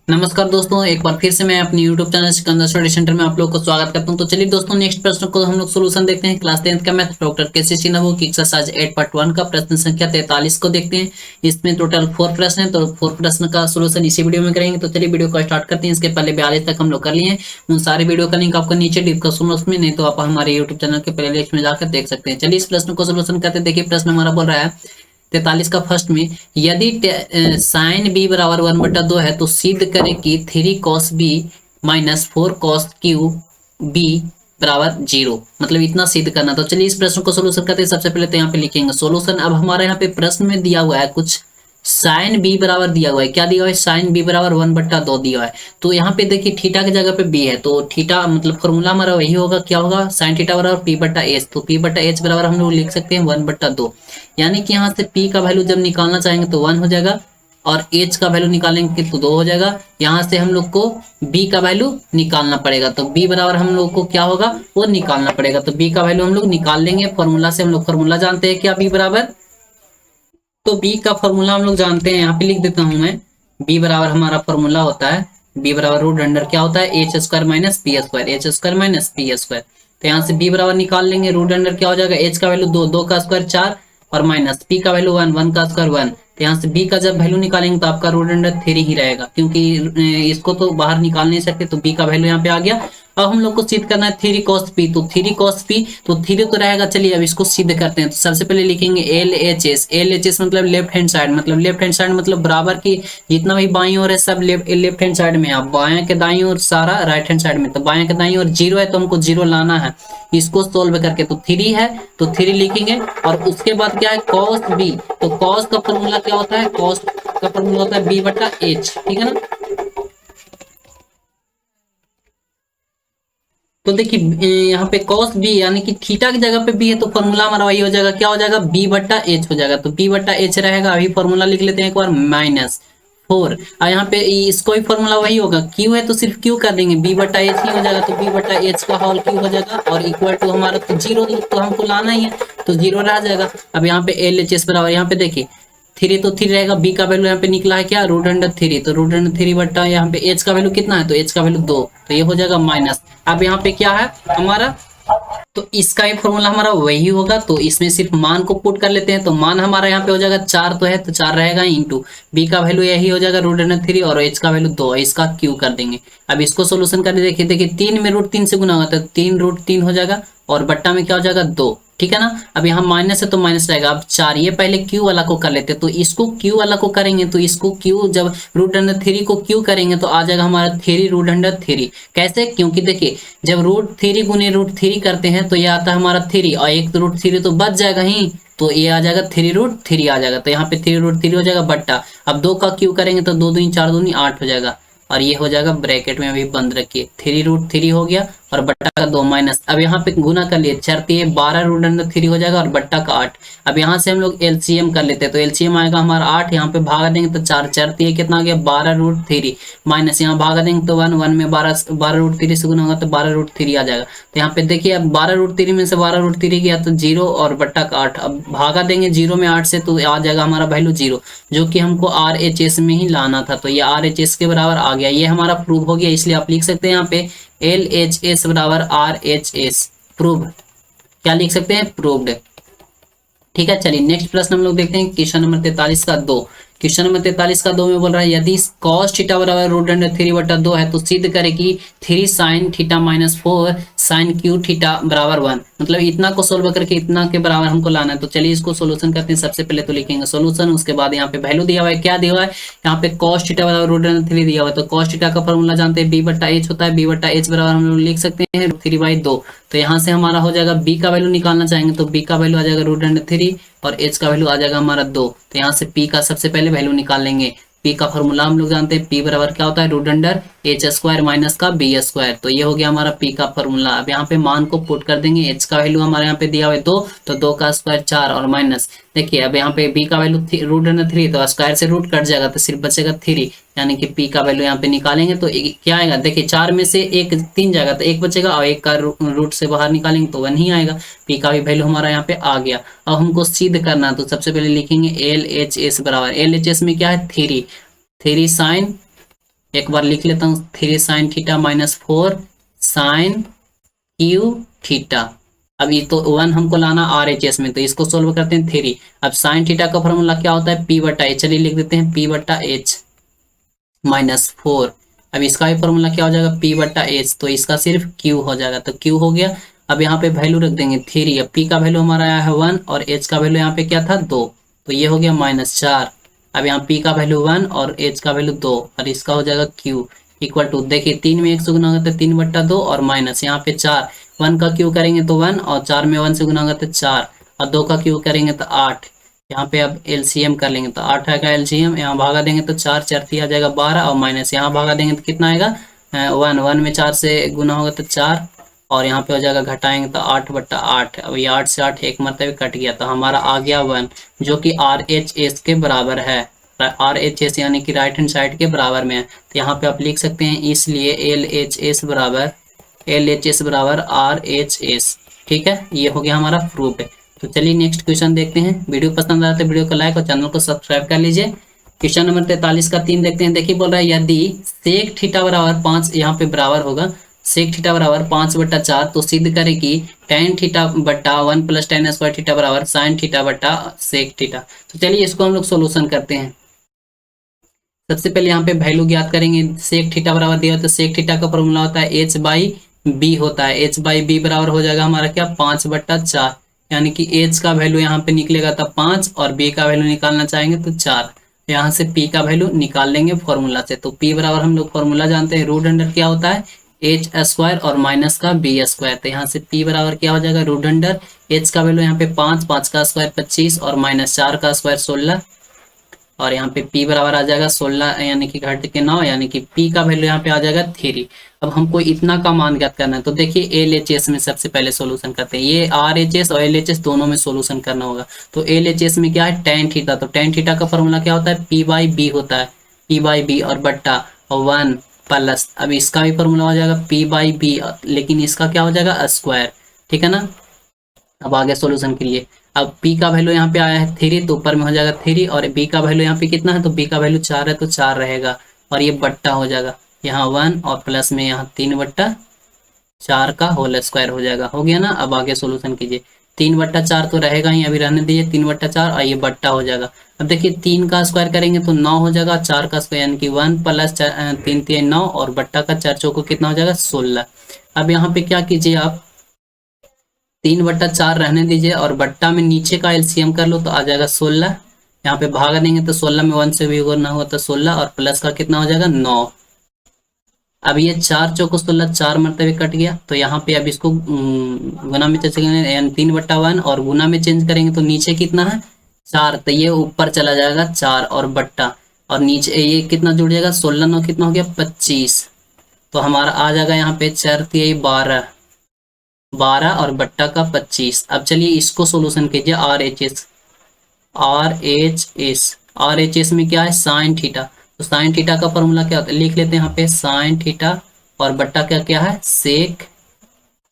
नमस्कार दोस्तों, एक बार फिर से मैं अपनी YouTube channel Sikandar study centre में आप लोग को स्वागत करता हूं। तो चलिए दोस्तों, नेक्स्ट प्रश्न को हम लोग सोल्यूशन देखते हैं। क्लास 10th का मैथ डॉक्टर के सी सिन्हा की एक्सरसाइज 8 पार्ट 1 का प्रश्न संख्या 43 को देखते हैं। इसमें टोटल 4 प्रश्न है, तो 4 प्रश्न का सोल्यूशन इसी वीडियो में करेंगे। तो चलिए वीडियो को स्टार्ट करते हैं। इसके पहले 42 तक हम लोग कर लिए हैं। उन सारे वीडियो का लिंक आपको नीचे डिस्क्रिप्शन बॉक्स में, नहीं तो आप हमारे यूट्यूब चैनल के प्ले लिस्ट में जाकर देख सकते हैं। चलिए इस प्रश्न को सोल्यूशन करते हैं। देखिए प्रश्न हमारा बोल रहा है 43 का फर्स्ट में, यदि साइन बी बराबर 1/2 है तो सिद्ध करें कि 3 cos b minus 4 cos q b बराबर 0। मतलब इतना सिद्ध करना। तो चलिए इस प्रश्न को सोल्यूशन करते हैं। सबसे पहले तो यहाँ पे लिखेंगे सोल्यूशन। अब हमारे यहाँ पे प्रश्न में दिया हुआ है कुछ साइन बी बराबर दिया हुआ है। क्या दिया हुआ है? साइन बी बराबर 1/2 दिया हुआ है। तो यहाँ पे देखिए थीटा की जगह पे बी है, तो थीटा मतलब फॉर्मूला हमारा वही होगा। क्या होगा? साइन थीटा बराबर p/h। तो p/h बराबर हम लोग लिख सकते हैं 1/2। यानी कि यहाँ से p का वैल्यू जब निकालना चाहेंगे तो 1 हो जाएगा, और h का वैल्यू निकालेंगे तो 2 हो जाएगा। यहाँ से हम लोग को b का वैल्यू निकालना पड़ेगा, तो b बराबर हम लोग को क्या होगा वो निकालना पड़ेगा। तो b का वैल्यू हम लोग निकाल लेंगे फॉर्मूला से। हम लोग फॉर्मूला जानते हैं क्या b बराबर, तो b का फॉर्मूला हम लोग जानते हैं। यहाँ पे लिख देता हूं मैं। b बराबर हमारा फॉर्मूला होता है, b बराबर रूट अंडर क्या होता है h² minus P square, h² minus P square. तो यहाँ से b बराबर निकाल लेंगे। रूट अंडर क्या हो जाएगा? h का वैल्यू 2, 2 का स्क्वायर 4, और माइनस p का वैल्यू 1, 1 का स्क्वायर 1। तो यहाँ से b का जब वैल्यू निकालेंगे तो आपका रूट अंडर 3 ही रहेगा, क्योंकि इसको तो बाहर निकाल नहीं सकते। तो b का वैल्यू यहाँ पे आ गया। अब हम लोग को सिद्ध करना है 3 cos p। तो 3 cos p, तो 3 तो रहेगा। चलिए अब इसको सिद्ध करते हैं। तो सबसे पहले लिखेंगे LHS। LHS मतलब लेफ्ट हैंड साइड, मतलब लेफ्ट हैंड साइड मतलब बराबर की जितना भी बाईं ओर है सब लेफ्ट हैंड साइड में। आप बाएं के दाईं ओर सारा राइट हैंड साइड में। तो बाएं के दाईं ओर 0 है तो हमको 0 लाना है। इसको सोल्व करके तो 3 है तो 3 लिखेंगे, और उसके बाद क्या है cos b। तो cos का फॉर्मूला क्या होता है? cos का फॉर्मूला होता है b/h, ठीक है ना। तो देखिए यहाँ पे cos b यानी कि थीटा की जगह पे b है, तो फॉर्मूला हमारा वही हो जाएगा। क्या हो जाएगा? b/h हो जाएगा। तो b/h रहेगा। अभी फॉर्मूला लिख लेते हैं एक बार, -4। और यहाँ पे इसको भी फॉर्मूला वही होगा। q है तो सिर्फ q कर देंगे, b/h ही हो जाएगा। तो b/h का होल q हो जाएगा, और इक्वल टू हमारा तो 0 तो हमको लाना ही है, तो 0 रह जाएगा। अब यहाँ पे LHS बराबर, यहाँ पे देखिए 3 तो 3 रहेगा। b का वैल्यू यहाँ पे निकला है क्या? Root under 3। तो रूट अंडर 3 बट्टा यहाँ पे h का वैल्यू कितना है? तो h का वैल्यू 2, तो ये हो जाएगा माइनस। अब यहाँ पे क्या है हमारा, तो इसका ही फॉर्मूला हमारा वही होगा। तो इसमें सिर्फ मान को पुट कर लेते हैं। तो मान हमारा यहाँ पे हो जाएगा 4 तो है, तो 4 रहेगा इंटू b का वैल्यू यही हो जाएगा रूट अंडर 3, और h का वैल्यू 2, इसका q कर देंगे। अब इसको सोल्यूशन करके देखिए, देखिए 3 में रूट 3 से गुना होगा तो 3 रूट 3 हो जाएगा, और बट्टा में क्या हो जाएगा 2, ठीक है ना। अब यहाँ माइनस है तो माइनस रहेगा। अब 4, ये पहले q वाला को कर लेते हैं। तो इसको q वाला को करेंगे, तो इसको q जब रूट अंडर 3 को q करेंगे तो आ जाएगा हमारा 3 रूट अंडर 3। कैसे? क्योंकि देखिए जब रूट 3 गुने रूट 3 करते हैं तो ये आता है हमारा 3, और एक तो रूट 3 तो बच जाएगा ही, तो ये आ जाएगा 3 रूट 3 आ जाएगा। तो यहाँ पे 3 रूट 3 हो जाएगा बट्टा। अब 2 का q करेंगे तो 2 दूनी 4 दूनी 8 हो जाएगा, और ये हो जाएगा ब्रैकेट में अभी बंद रखिए। 3 रूट 3 हो गया, और बट्टा का 2 माइनस। अब यहाँ पे गुना कर लिए, 4 3 12 रूट अंडर 3 हो जाएगा, और बट्टा का 8। अब यहाँ से हम लोग एलसीएम कर लेते हैं। तो एलसीएम आएगा हमारा 8, यहाँ पे भागा देंगे तो 4 4 3 कितना आ गया? 12 रूट 3 माइनस, यहाँ भागा देंगे तो 1 1 में 12 रूट 3 से गुना होगा तो 12 रूट 3 आ जाएगा। तो यहाँ पे देखिए अब 12 रूट 3 में से 12 रूट 3 गया तो 0, और बट्टा का 8। अब भागा देंगे 0 में 8 से, तो आ जाएगा हमारा वैल्यू 0, जो कि हमको RHS में ही लाना था। तो ये RHS के बराबर आ गया। ये हमारा प्रूव हो गया, इसलिए आप लिख सकते हैं यहाँ पे LHS बराबर RHS प्रूव। क्या लिख सकते हैं? प्रूव्ड। ठीक है, चलिए नेक्स्ट प्रश्न हम लोग देखते हैं। क्वेश्चन नंबर 43 का 2। क्वेश्चन नंबर 43 का 2 में बोल रहा है यदि cos थीटा बराबर रूट अंडर 3/2 है तो सिद्ध करें कि 3 sin theta minus 4 sin q theta बराबर 1। मतलब इतना को सोल्व करके इतना के बराबर हमको लाना है। तो चलिए इसको सोल्यूशन करते हैं। सबसे पहले तो लिखेंगे सोल्यूशन, उसके बाद यहाँ पे वैल्यू दिया हुआ है। क्या दिया हुआ है? यहाँ पे cos थीटा बराबर रूट अंडर 3 दिया हुआ है। तो cos थीटा का फॉर्मूला जानते हैं, b/h होता है। b/h बराबर हम लोग लिख सकते हैं 3/2। तो यहाँ से हमारा हो जाएगा, b का वैल्यू निकालना चाहेंगे तो b का वैल्यू आ जाएगा रूट अंडर 3, और h का वैल्यू आ जाएगा हमारा 2। तो यहाँ से p का सबसे पहले वैल्यू निकाल लेंगे। p का फॉर्मूला हम लोग जानते हैं, p बराबर क्या होता है? रूट अंडर h² माइनस का b²। तो ये हो गया हमारा p का फॉर्मूला। अब यहाँ पे मान को पुट कर देंगे। h का वैल्यू हमारे यहाँ पे दिया हुआ है 2, तो 2 का स्क्वायर 4, और माइनस देखिए अब यहाँ पे b का वैल्यू रूट अंडर 3, तो स्क्वायर से रूट कट जाएगा तो सिर्फ बचेगा 3, यानी कि p का वैल्यू यहाँ पे निकालेंगे तो क्या आएगा? देखिए 4 में से 1 3 जाएगा तो 1 बचेगा, और 1 का रूट से बाहर निकालेंगे तो 1 ही आएगा। p का भी वैल्यू हमारा यहाँ पे आ गया। अब हमको सिद्ध करना, तो सबसे पहले लिखेंगे LHS बराबर, LHS में क्या है? 3 sin एक बार लिख लेता हूँ 3 sine theta minus 4 sine cube theta. अब ये तो 1 हमको लाना RHS में, तो इसको सोल्व करते हैं 3। अब साइन थीटा का फॉर्मूला क्या होता है P बटा H, चलिए लिख देते हैं P बटा H माइनस 4। अब इसका भी फॉर्मूला क्या हो जाएगा P बटा H, तो इसका सिर्फ Q हो जाएगा, तो Q हो गया। अब यहाँ पे वैल्यू रख देंगे 3। अब P का वैल्यू हमारा आया है 1 और H का वैल्यू यहाँ पे क्या था 2, तो ये हो गया -4। अब यहाँ P का वैल्यू 1 और H का वैल्यू 2 और इसका हो जाएगा Q इक्वल टू, देखिए 3 में 1 से गुना होगा तो 3 बट्टा 2 और माइनस यहाँ पे 4। 1 का Q करेंगे तो 1 और 4 में 1 से गुना होगा तो 4 और 2 का Q करेंगे तो 8। यहाँ पे अब LCM कर लेंगे तो 8 आएगा LCM, यहाँ भागा देंगे तो 4 4 आ जाएगा 12 और माइनस यहाँ भागा देंगे तो कितना आएगा 1। 1 में 4 से गुना होगा तो 4 और यहाँ पे हो जाएगा घटाएंगे तो 8 बट्टा 8। अब ये 8 से 8 एक मरतबे कट गया, तो हमारा आ गया 1 जो कि RHS के बराबर है। RHS यानी कि राइट हैंड साइड के बराबर में है, तो यहाँ पे आप लिख सकते हैं इसलिए LHS बराबर RHS। ठीक है, ये हो गया हमारा प्रूफ है। तो चलिए नेक्स्ट क्वेश्चन देखते हैं। वीडियो पसंद आया तो वीडियो को लाइक और चैनल को सब्सक्राइब कर लीजिए। क्वेश्चन नंबर 43 का 3 देखते हैं। देखिए बोल रहा है यदि सेक थीटा बराबर 5, यहाँ पे बराबर होगा सेक थीटा बराबर 5 बट्टा 4, तो सिद्ध करे कि tan थीटा बट्टा 1 प्लस tan स्क्वायर थीटा बराबर sin थीटा बट्टा सेक थीटा। तो चलिए इसको हम लोग सोल्यूशन करते हैं। सबसे पहले यहाँ पे वैल्यू ज्ञात करेंगे। सेक थीटा बराबर दिया हो तो सेक थीटा का फॉर्मूला होता है H/B होता है। H/B बराबर हो जाएगा हमारा क्या 5 बट्टा 4, यानी कि H का वैल्यू यहाँ पे निकलेगा तब 5 और B का वैल्यू निकालना चाहेंगे तो 4। यहाँ से P का वैल्यू निकाल लेंगे फॉर्मूला से। तो P बराबर हम लोग फॉर्मूला जानते हैं, रूट अंडर क्या होता है H स्क्वायर और माइनस का B स्क्वायर। तो यहाँ से P बराबर क्या हो जाएगा रूट अंडर H का वैल्यू यहाँ पे 5, 5 का स्क्वायर 25 और माइनस 4 का स्क्वायर 16 और यहाँ पे P बराबर आ जाएगा 16 यानी कि घट के 9, यानी कि P का वैल्यू यहाँ पे आ जाएगा 3। अब हमको इतना का मान ज्ञात करना है, तो देखिए LHS में सबसे पहले सॉल्यूशन करते हैं। ये RHS और LHS दोनों में सॉल्यूशन करना होगा। तो LHS में क्या है tan थीटा, तो tan थीटा का फॉर्मूला क्या होता है P/B होता है, P/B और बट्टा 1 प्लस, अब इसका भी फॉर्मूला हो जाएगा P/B लेकिन इसका क्या हो जाएगा स्क्वायर। ठीक है ना। अब आगे सॉल्यूशन के लिए, अब P का वैल्यू यहाँ पे आया है 3, तो ऊपर में हो जाएगा 3 और B का वैल्यू यहाँ पे कितना है, तो B का वैल्यू 4 है तो 4 रहेगा और ये बट्टा हो जाएगा यहाँ 1 और प्लस में यहाँ 3 बट्टा 4 का होल स्क्वायर हो जाएगा। हो गया ना। अब आगे सोल्यूशन कीजिए। 3 बट्टा 4 तो रहेगा ही, अभी रहने दीजिए 3 बट्टा 4 और ये बट्टा हो जाएगा। अब देखिए 3 का स्क्वायर करेंगे तो 9 हो जाएगा, 4 का स्क्वायर यानी कि 1 प्लस 3 3 9 और बट्टा का 4 चौको कितना हो जाएगा 16। अब यहाँ पे क्या कीजिए आप 3 बट्टा 4 रहने दीजिए और बट्टा में नीचे का LCM कर लो तो आ जाएगा 16। यहाँ पे भाग देंगे तो 16 में 1 से भी गुना हुआ तो 16 और प्लस का कितना हो जाएगा 9। अब ये 4 चौको 16 4 मरतबे कट गया, तो यहाँ पे अब इसको गुना में चेंज करेंगे यानी 3 बट्टा 1 और गुना में चेंज करेंगे तो नीचे कितना है 4, तो ये ऊपर चला जाएगा 4 और बट्टा और नीचे ये कितना जुड़ जाएगा 16 9 कितना हो गया 25, तो हमारा आ जाएगा यहाँ पे 4 3 12 और बट्टा का 25। अब चलिए इसको सोल्यूशन कीजिए RHS में क्या है साइन थीटा, तो साइन थीटा का फॉर्मूला क्या होता है लिख लेते हैं यहाँ पे साइन थीटा और बट्टा क्या क्या है सेक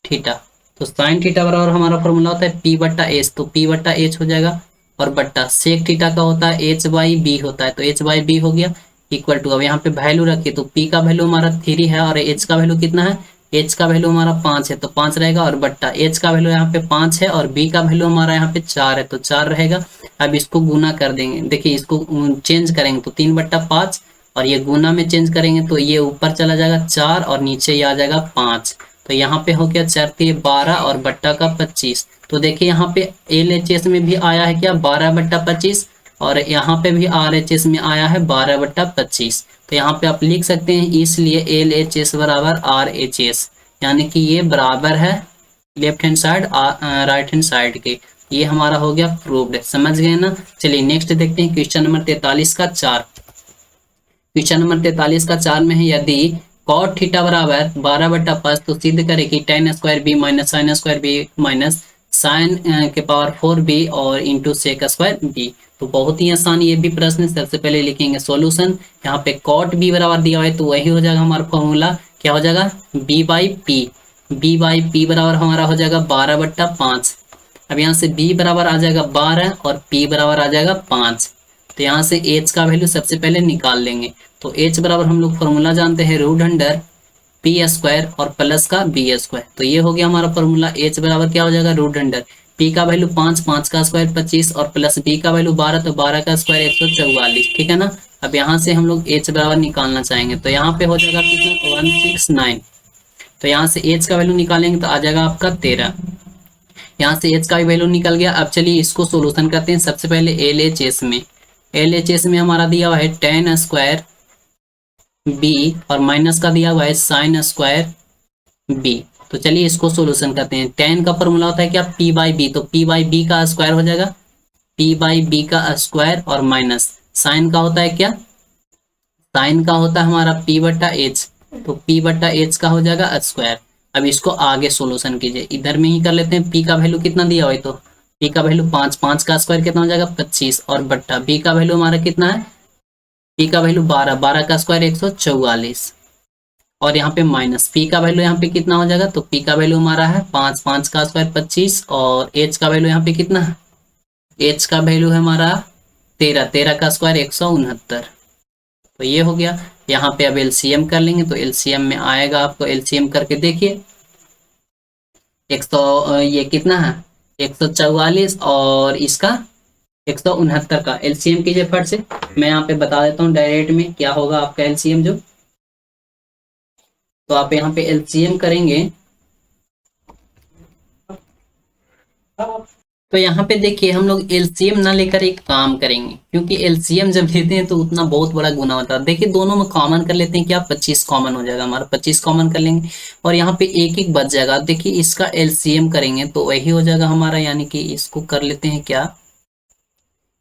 थीटा। तो साइन थीटा बराबर हमारा फॉर्मूला होता है P बट्टा H, तो P बट्टा H हो जाएगा और बट्टा सेक थीटा का होता है H/B होता है, तो H/B हो गया इक्वल टू, अब यहाँ पे वैल्यू रखिए तो P का वैल्यू हमारा 3 है और H का वैल्यू कितना है H का वैल्यू हमारा 5 है तो 5 रहेगा और बट्टा H का वैल्यू यहाँ पे 5 है और B का वैल्यू हमारा यहाँ पे 4 है तो 4 रहेगा। अब इसको गुना कर देंगे, देखिए इसको चेंज करेंगे तो 3 बट्टा 5 और ये गुना में चेंज करेंगे तो ये ऊपर चला जाएगा 4 और नीचे ये आ जाएगा 5, तो यहाँ पे हो गया 4 3 12 और बट्टा का 25। तो देखिए यहाँ पे LHS में भी आया है क्या 12 बट्टा 25 और यहाँ पे भी RHS में आया है 12 बट्टा 25, तो यहाँ पे आप लिख सकते हैं इसलिए LHS बराबर RHS, यानी कि ये बराबर है left hand side right hand side के। ये हमारा हो गया प्रूव्ड, समझ गए ना। चलिए नेक्स्ट देखते हैं क्वेश्चन नंबर 43 का 4। क्वेश्चन नंबर 43 का 4 में है यदि cot थीटा बराबर 12 बट्टा 5 तो सिद्ध करे कि tan square b minus sine square b minus sine के पावर 4b और इंटू सेक स्क्वायर बी। तो बहुत ही आसान ये भी प्रश्न है। सबसे पहले लिखेंगे सॉल्यूशन, यहाँ पे cot b बराबर दिया हुआ है तो वही हो जाएगा हमारा फॉर्मूला क्या हो जाएगा b/p बराबर हमारा हो जाएगा 12 बट्टा 5। अब यहाँ से b बराबर आ जाएगा 12 और p बराबर आ जाएगा 5, तो यहाँ से h का वैल्यू सबसे पहले निकाल लेंगे। तो h बराबर हम लोग फॉर्मूला जानते हैं रूट अंडर पी स्क्वायर और प्लस का बी स्क्वायर। तो ये हो गया हमारा फॉर्मूला। h बराबर क्या हो जाएगा रूट अंडर p का वैल्यू 5, 5 का स्क्वायर 25 और प्लस b का वैल्यू 12, तो 12 का स्क्वायर 144। ठीक है ना। अब यहाँ से हम लोग h बराबर निकालना चाहेंगे तो यहाँ पे हो जाएगा कितना 169। तो यहाँ से h का वैल्यू निकालेंगे तो आ जाएगा आपका 13। यहाँ से h का भी वैल्यू निकल गया। अब चलिए इसको सोल्यूशन करते हैं। सबसे पहले LHS में, LHS में हमारा दिया हुआ है tan स्क्वायर b और माइनस का दिया हुआ है sin स्क्वायर b। तो चलिए इसको सोल्यूशन करते हैं। tan का फॉर्मूला होता है क्या p बाई बी, तो p बाई बी का स्क्वायर हो जाएगा p बाई बी का स्क्वायर और माइनस sin का होता है क्या, sin का होता है हमारा p बट्टा h, तो p बट्टा h का हो जाएगा स्क्वायर। अब इसको आगे सोल्यूशन कीजिए, इधर में ही कर लेते हैं। p का वैल्यू कितना दिया हुआ है तो p का वैल्यू 5, 5 का स्क्वायर कितना हो जाएगा 25 और बट्टा b का वैल्यू हमारा कितना है, p का वैल्यू 12, 12 का स्क्वायर 144 और यहाँ पे माइनस p का वैल्यू यहाँ पे कितना हो जाएगा, तो p का वैल्यू हमारा है 5, 5 का स्क्वायर 25 और h का वैल्यू यहाँ पे कितना है, h का वैल्यू है हमारा 13, 13 का स्क्वायर 169। तो ये हो गया। यहाँ पे अब एलसीएम कर लेंगे तो एलसीएम में आएगा, आपको एलसीएम करके देखिए 100 ये कितना है 144 और इसका 169 का एलसीएम कीजिए फट से। मैं यहाँ पे बता देता हूँ डायरेक्ट में क्या होगा आपका एलसीएम जो, तो आप यहाँ पे एलसीएम करेंगे तो यहाँ पे देखिए हम लोग एलसीएम ना लेकर एक काम करेंगे, क्योंकि एलसीएम जब लेते हैं तो उतना बहुत बड़ा गुना होता है। देखिए दोनों में कॉमन कर लेते हैं, क्या 25 कॉमन हो जाएगा हमारा, 25 कॉमन कर लेंगे और यहाँ पे एक एक बच जाएगा। देखिए इसका एलसीएम करेंगे तो वही हो जाएगा हमारा, यानी कि इसको कर लेते हैं क्या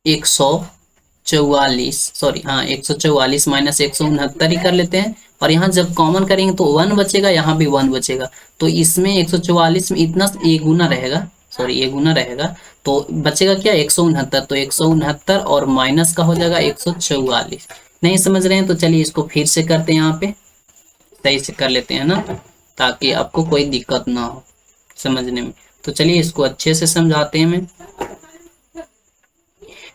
144, सॉरी हाँ 144 माइनस 169 ही कर लेते हैं। और यहाँ जब कॉमन करेंगे तो 1 बचेगा, यहाँ भी 1 बचेगा, तो इसमें 144 में इतना ए गुना रहेगा, सॉरी ये गुना रहेगा तो बचेगा क्या 169, तो 169 और माइनस का हो जाएगा 144। नहीं समझ रहे हैं तो चलिए इसको फिर से करते हैं, यहाँ पे सही से कर लेते हैं ना, ताकि आपको कोई दिक्कत ना हो समझने में। तो चलिए इसको अच्छे से समझाते हैं। मैं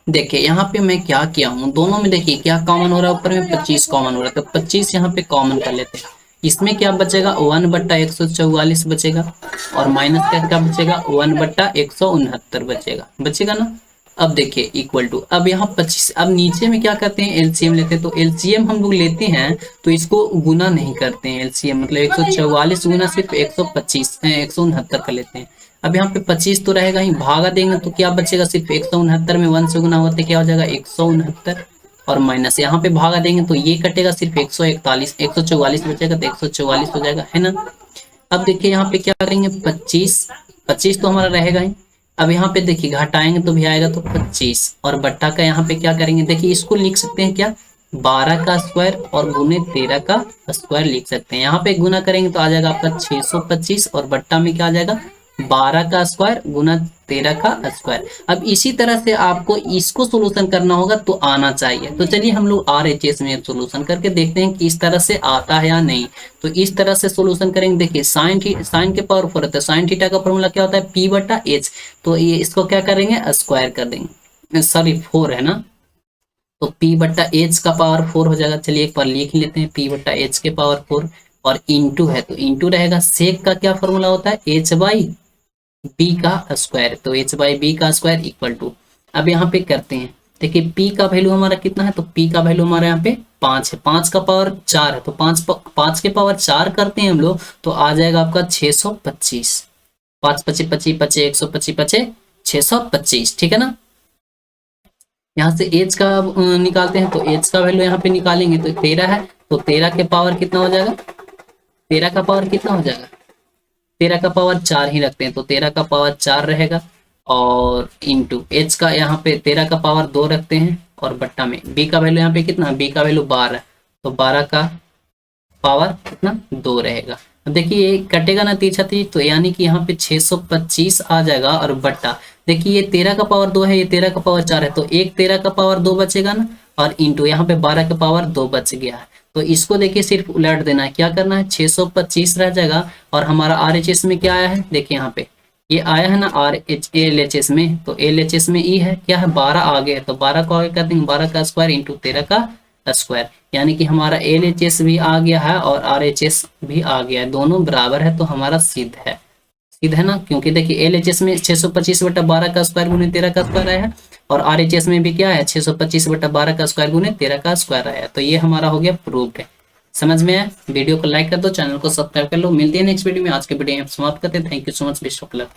देखिए यहाँ पे मैं क्या किया हूँ, दोनों में देखिए क्या कॉमन हो रहा है, ऊपर में 25 कॉमन हो रहा है, तो 25 यहाँ पे कॉमन कर लेते हैं। इसमें क्या बचेगा 1 बट्टा 144 बचेगा और माइनस का क्या बचेगा 1 बट्टा 169 बचेगा ना। अब देखिए इक्वल टू, अब यहाँ 25, अब नीचे में क्या करते हैं एलसीएम लेते हैं। तो एलसीएम हम लोग लेते हैं तो इसको गुना नहीं करते हैं, एलसीएम मतलब 144 गुना सिर्फ 125 169 कर लेते हैं। अब यहाँ पे 25 तो रहेगा ही, भागा देंगे तो क्या बचेगा सिर्फ 169 में 1 से गुना होते क्या हो जाएगा 169 और माइनस यहाँ पे भागा देंगे तो ये कटेगा सिर्फ 141 144 बचेगा, तो 144 हो जाएगा है ना। अब देखिए यहाँ पे क्या करेंगे 25 तो हमारा रहेगा ही। अब यहाँ पे देखिए घटाएंगे तो भी आएगा तो 25 और बट्टा का यहाँ पे क्या करेंगे, देखिए इसको लिख सकते हैं क्या 12 का स्क्वायर और गुने 13 का स्क्वायर लिख सकते हैं। यहाँ पे गुना करेंगे तो आ जाएगा आपका 625 और बट्टा में क्या आ जाएगा 12 का स्क्वायर गुना 13 का स्क्वायर। अब इसी तरह से आपको इसको सोल्यूशन करना होगा तो आना चाहिए। तो चलिए हम लोग RHS में सोल्यूशन करके देखते हैं कि इस तरह से आता है या नहीं। तो इस तरह से सोल्यूशन करेंगे। देखिए साइन के पावर 4 होता है, साइन थीटा का फॉर्मूला क्या होता है p बटा h, तो ये इसको क्या करेंगे स्क्वायर कर देंगे, सॉरी 4 है ना, तो p बट्टा h का पावर 4 हो जाएगा। चलिए एक बार लिख लेते हैं p बट्टा h के पावर 4 और इंटू है तो इंटू रहेगा। सेक का क्या फॉर्मूला होता है h बाई b का स्क्वायर, तो h बाई बी का स्क्वायर इक्वल टू, अब यहाँ पे करते हैं। देखिए p का वैल्यू हमारा कितना है, तो p का वैल्यू हमारा यहाँ पे 5 है, 5 का पावर 4 है, तो 5 के पावर 4 करते हैं हम लोग तो आ जाएगा आपका 625, 5 25 25 25 125 25 625, ठीक है ना। यहाँ से h का निकालते हैं तो h का वैल्यू यहाँ पे निकालेंगे तो 13 है, तो 13 के पावर कितना हो जाएगा, 13 का पावर कितना हो जाएगा, 13 का पावर 4 ही रखते हैं तो 13 का पावर 4 रहेगा और इंटू h का यहाँ पे 13 का पावर 2 रखते हैं और बट्टा में b का वैल्यू यहाँ पे कितना, b का वैल्यू 12 तो 12 का पावर कितना 2 रहेगा। अब देखिए ये कटेगा ना तीसरा तीज, तो यानी कि यहाँ पे 625 आ जाएगा और बट्टा देखिए ये 13 का पावर 2 है, ये 13 का पावर 4 है, तो एक 13 का पावर 2 बचेगा ना और इंटू यहाँ पे 12 का पावर 2 बच गया है। तो इसको देखिए सिर्फ उलट देना है, क्या करना है 625 रह जाएगा और हमारा RHS में क्या आया है, देखिए यहाँ पे ये आया है ना LHS में, तो LHS में ई है क्या है 12 आगे है, तो 12 को आगे कर देंगे 12 का स्क्वायर इंटू 13 का स्क्वायर, यानी कि हमारा LHS भी आ गया है और RHS भी आ गया है, दोनों बराबर है तो हमारा सिद्ध है। सिद्ध है ना, क्योंकि देखिए LHS में 625/12 का स्क्वायर गुने 13 का स्क्वायर आया है और RHS में भी क्या है 625/12 का स्क्वायर गुने 13 का स्क्वायर आया है, तो ये हमारा हो गया प्रूव्ड है। समझ में आया? वीडियो को लाइक कर दो, चैनल को सब्सक्राइब कर लो। मिलते हैं नेक्स्ट वीडियो में। आज के वीडियो में समाप्त करते हैं। Thank you so much, best of luck.